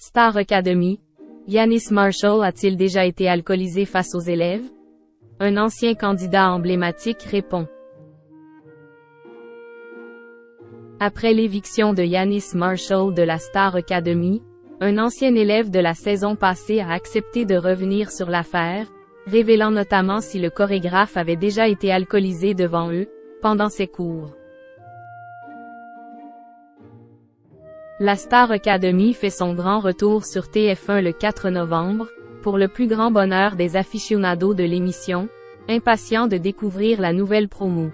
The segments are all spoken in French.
Star Academy. Yannis Marshall a-t-il déjà été alcoolisé face aux élèves? Un ancien candidat emblématique répond. Après l'éviction de Yannis Marshall de la Star Academy, un ancien élève de la saison passée a accepté de revenir sur l'affaire, révélant notamment si le chorégraphe avait déjà été alcoolisé devant eux, pendant ses cours. La Star Academy fait son grand retour sur TF1 le 4 novembre, pour le plus grand bonheur des aficionados de l'émission, impatients de découvrir la nouvelle promo.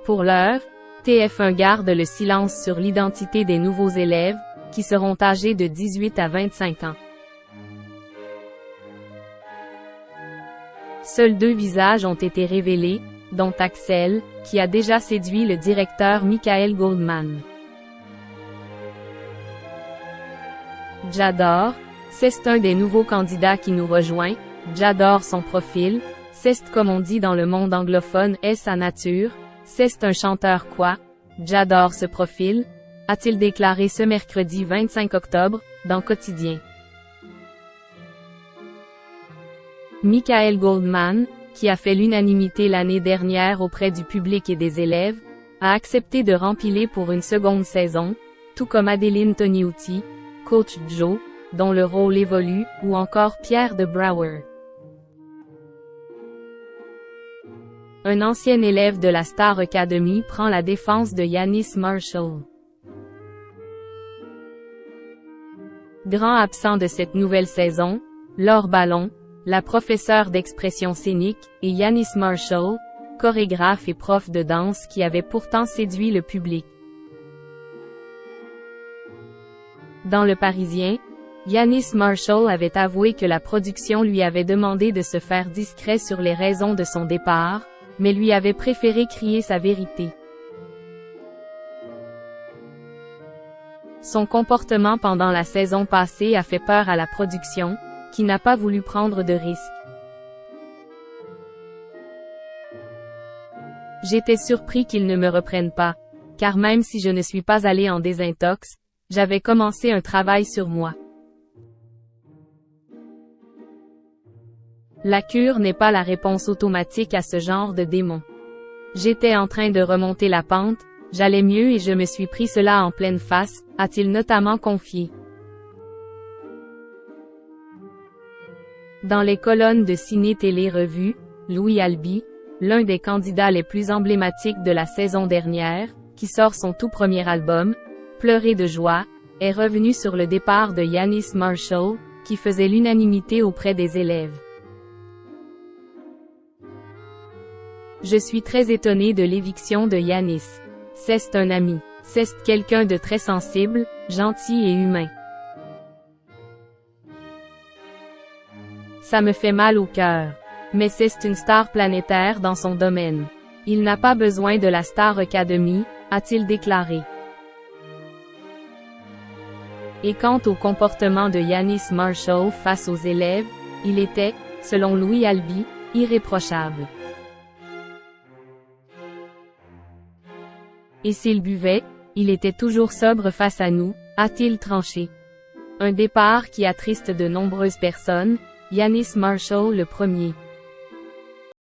Pour l'heure, TF1 garde le silence sur l'identité des nouveaux élèves, qui seront âgés de 18 à 25 ans. Seuls 2 visages ont été révélés, dont Axel, qui a déjà séduit le directeur Michael Goldman. J'adore, c'est un des nouveaux candidats qui nous rejoint, j'adore son profil, c'est comme on dit dans le monde anglophone, est sa nature, c'est un chanteur quoi, j'adore ce profil, a-t-il déclaré ce mercredi 25 octobre, dans Quotidien. Michael Goldman, qui a fait l'unanimité l'année dernière auprès du public et des élèves, a accepté de rempiler pour une seconde saison, tout comme Adeline Toniutti, Coach Joe, dont le rôle évolue, ou encore Pierre de Brouwer. Un ancien élève de la Star Academy prend la défense de Yannis Marshall. Grand absent de cette nouvelle saison, Laure Ballon, la professeure d'expression scénique, et Yannis Marshall, chorégraphe et prof de danse qui avait pourtant séduit le public. Dans Le Parisien, Yannis Marshall avait avoué que la production lui avait demandé de se faire discret sur les raisons de son départ, mais lui avait préféré crier sa vérité. Son comportement pendant la saison passée a fait peur à la production, qui n'a pas voulu prendre de risques. J'étais surpris qu'ils ne me reprennent pas, car même si je ne suis pas allé en désintox, j'avais commencé un travail sur moi. La cure n'est pas la réponse automatique à ce genre de démon. J'étais en train de remonter la pente, j'allais mieux et je me suis pris cela en pleine face, a-t-il notamment confié. Dans les colonnes de Ciné-Télé-Revue, Louis Albi, l'un des candidats les plus emblématiques de la saison dernière, qui sort son tout premier album, Pleurer de joie, est revenu sur le départ de Yannis Marshall, qui faisait l'unanimité auprès des élèves. Je suis très étonné de l'éviction de Yannis. C'est un ami. C'est quelqu'un de très sensible, gentil et humain. Ça me fait mal au cœur. Mais c'est une star planétaire dans son domaine. Il n'a pas besoin de la Star Academy, a-t-il déclaré. Et quant au comportement de Yannis Marshall face aux élèves, il était, selon Louis Albi, irréprochable. Et s'il buvait, il était toujours sobre face à nous, a-t-il tranché. Un départ qui attriste de nombreuses personnes, Yannis Marshall le premier.